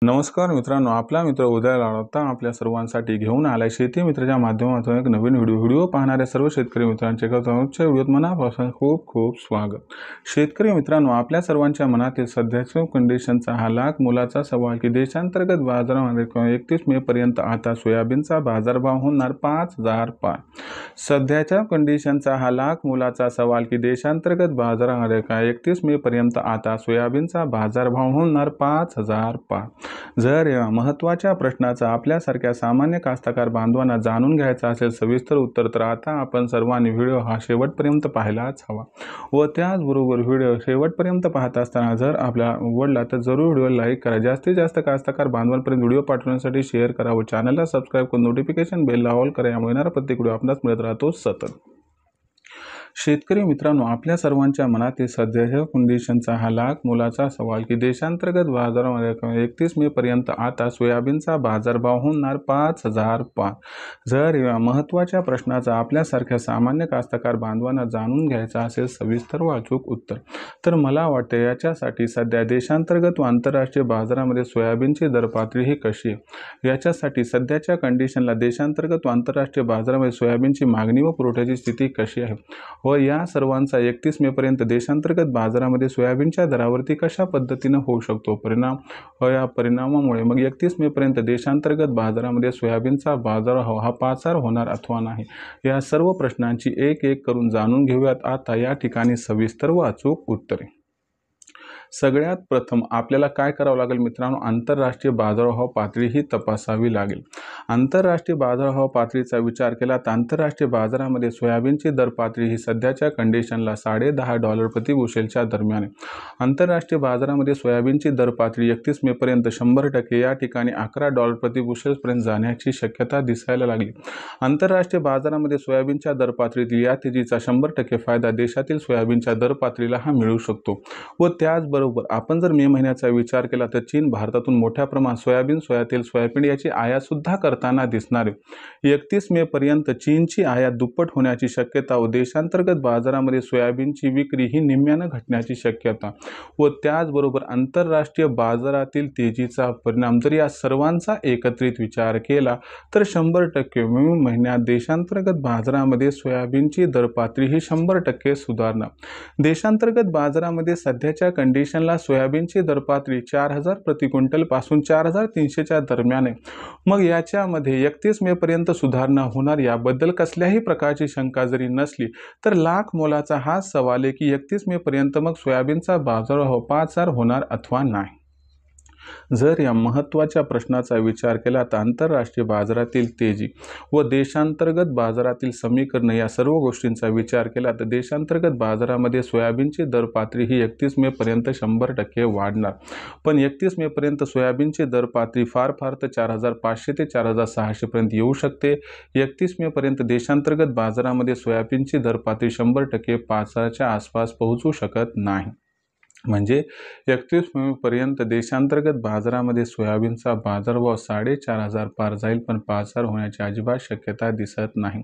नमस्कार मित्रांनो, आपला मित्र उदय लाडता आपल्या सर्वांसाठी घेऊन आलाय शेती मित्राच्या माध्यमातून एक नवीन व्हिडिओ पाहणाऱ्या सर्व शेतकरी मित्रांचे आजच्या व्हिडिओत मनापासून खूप खूप स्वागत। शेतकरी मित्रांनो, आपल्या सर्वांच्या मनातील सध्याच्या कंडिशनचा हा लाख मोलाचा सवाल की देशांतर्गत बाजारामध्ये 31 मे पर्यंत आता सोयाबीनचा बाजारभाव होणार 5000 पार। सध्याच्या कंडिशनचा हा लाख मोलाचा सवाल की देशांतर्गत बाजारामध्ये 31 मे पर्यंत आता सोयाबीनचा बाजारभाव होणार 5000 पार। जर या महत्त्वाच्या प्रश्नाचा आपल्यासारख्या सामान्य कास्तकार बांधवांना जाणून घ्यायचा असेल सविस्तर उत्तर, तर आता आपण सर्वांनी व्हिडिओ हा शेवटपर्यंत पाहायलाच हवा। व त्याचबरोबर व्हिडिओ शेवटपर्यंत पाहत असताना जर आपल्याला आवडला तर जरूर व्हिडिओ लाईक करा, जास्तीत जास्त कास्तकार बांधवांपर्यंत व्हिडिओ पाठवण्यासाठी शेअर करा व चॅनलला सबस्क्राईब करून नोटिफिकेशन बेल ऑल करा, यामुळे येणारा प्रत्येक व्हिडिओ आपणास मिळत राहतो सतत। शेतकरी मित्रांनो, आपल्या सर्वांच्या मनातील सध्याच्या कंडिशनचा हा लाख मोलाचा सवाल की देशांतर्गत बाजारामध्ये 31 मे पर्यंत आता सोयाबीनचा बाजारभाव होणार 5000 पार। जर या महत्त्वाच्या प्रश्नाचा आपल्यासारख्या सामान्य कास्तकार बांधवांना जाणून घ्यायचा असेल सविस्तर व अचूक उत्तर, तर मला वाटते याच्यासाठी सध्या देशांतर्गत व आंतरराष्ट्रीय बाजारामध्ये सोयाबीनची दर पातळी ही कशी आहे, याच्यासाठी सध्याच्या कंडिशनला देशांतर्गत व आंतरराष्ट्रीय बाजारामध्ये सोयाबीनची मागणी व पुरवठ्याची स्थिती कशी आहे व या सर्वांचा 31 मे पर्यंत देशांतर्गत बाजारामध्ये सोयाबीनच्या दरावरती कशा पद्धतीने होऊ शकतो परिणाम व या परिणामामुळे मग 31 मे पर्यंत देशांतर्गत बाजारामध्ये सोयाबीनचा बाजारभाव हा पाचार होणार अथवा नाही, या सर्व प्रश्नांची एक एक करून जाणून घेऊयात आता या ठिकाणी सविस्तर व अचूक उत्तरे। सगळ्यात प्रथम आपल्याला काय करावं लागेल मित्रांनो, आंतरराष्ट्रीय बाजारभाव पातळी ही तपासावी लागेल। आंतरराष्ट्रीय बाजारभाव पातळीचा विचार केला तर आंतरराष्ट्रीय बाजारामध्ये सोयाबीनची दर पातळी ही सध्याच्या कंडिशनला $10.5 प्रति बुशेलच्या दरम्यान आहे। आंतरराष्ट्रीय बाजारामध्ये सोयाबीनची दर पातळी 31 मे पर्यंत 100% या ठिकाणी $11 प्रति बुशेलपर्यंत जाण्याची शक्यता दिसायला लागली। आंतरराष्ट्रीय बाजारामध्ये सोयाबीनच्या दर पातळीतील या तेजीचा 100% फायदा देशातील सोयाबीनच्या दर पातळीला हा मिळू शकतो व त्याचबरोबर आपण जर मे महिन्याचा विचार केला तर चीन भारतातून मोठ्या प्रमाणात सोयाबीन, सोयातेल, सोयाबीन याची आयात सुद्धा करताना दिसणार आहे। 31 मे पर्यंत चीनची आयात दुप्पट होण्याची शक्यता व देशांतर्गत बाजारामध्ये सोयाबीनची विक्री ही निम्म्याने घटण्याची शक्यता व त्याचबरोबर आंतरराष्ट्रीय बाजारातील तेजीचा परिणाम जर या सर्वांचा एकत्रित विचार केला तर 100% मे महिन्यात देशांतर्गत बाजारामध्ये सोयाबीनची दर पातळी ही 100% सुधारणार। देशांतर्गत बाजारामध्ये सध्याच्या कंडिशनला सोयाबीनची दर पातळी 4000 प्रति क्विंटल पासून 4300च्या दरम्यान आहे। मग याच्यामध्ये 31 मे पर्यंत सुधारणा होणार याबद्दल कसल्याही प्रकारची शंका जरी नसली तर लाख मोलाचा हा सवाल आहे की 31 मे पर्यंत मग सोयाबीनचा बाजारभाव 5000 होणार अथवा नाही। जर या महत्त्वाच्या प्रश्नाचा विचार केला तर आंतरराष्ट्रीय बाजारातील तेजी व देशांतर्गत बाजारातील समीकरण या सर्व गोष्टींचा विचार केला तर देशांतर्गत बाजारामध्ये सोयाबीनची दर पातळी ही 31 मे पर्यंत 100% वाढणार, पण 31 मे पर्यंत सोयाबीनची दर पातळी फार तर 4500 ते 4600 पर्यंत येऊ शकते। 31 मे पर्यंत देशांतर्गत बाजारामध्ये सोयाबीनची दर पातळी 100% 5000च्या आसपास पोहोचू शकत नाही। म्हणजे 31 मे पर्यंत देशांतर्गत बाजारामध्ये सोयाबीनचा बाजारभाव 4500 पार जाईल, पण 5000 होण्याची अजिबात शक्यता दिसत नाही।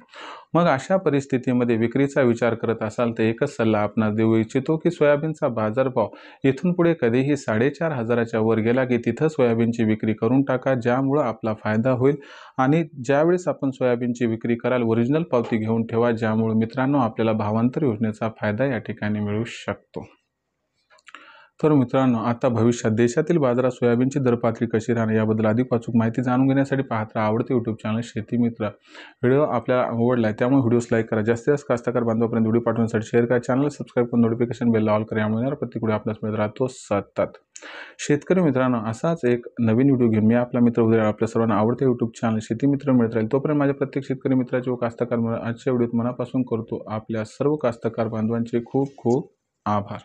मग अशा परिस्थितीमध्ये विक्रीचा विचार करत असाल तर एकच सल्ला आपणास देऊ इच्छितो की सोयाबीनचा बाजारभाव इथून पुढे कधीही 4500च्या वर गेला की तिथं सोयाबीनची विक्री करून टाका, ज्यामुळे आपला फायदा होईल। आणि ज्यावेळेस आपण सोयाबीनची विक्री कराल ओरिजिनल पावती घेऊन ठेवा, ज्यामुळे मित्रांनो आपल्याला भावांतर योजनेचा फायदा या ठिकाणी मिळू शकतो। तर मित्रांनो, आता भविष्यात देशातील बाजारात सोयाबीनची दर पातळी कशी राहणार याबद्दल अधिक अचूक माहिती जाणून घेण्यासाठी पाहत राहा आवडते यूट्यूब चॅनल शेती मित्र। व्हिडिओ आपल्याला आवडला आहे त्यामुळे व्हिडिओस लाईक करा, जास्तीत जास्त कास्तकार बांधवांपर्यंत व्हिडिओ पाठवण्यासाठी शेअर करा, चॅनल सबस्क्राईब करून नोटिफिकेशन बेल ऑल करा, यामुळे प्रत्येक व्हिडिओ आपल्याला मिळत राहतो सतत। शेतकरी मित्रांनो, असाच एक नवीन व्हिडिओ घेऊन मी आपला मित्र उदय आपल्या सर्वांना आवडते यूट्यूब चॅनल शेती मित्र मिळत राहील। तोपर्यंत माझ्या प्रत्येक शेतकरी मित्राचे व कास्तकार आजच्या व्हिडिओत मनापासून करतो आपल्या सर्व कास्तकार बांधवांचे खूप खूप आभार।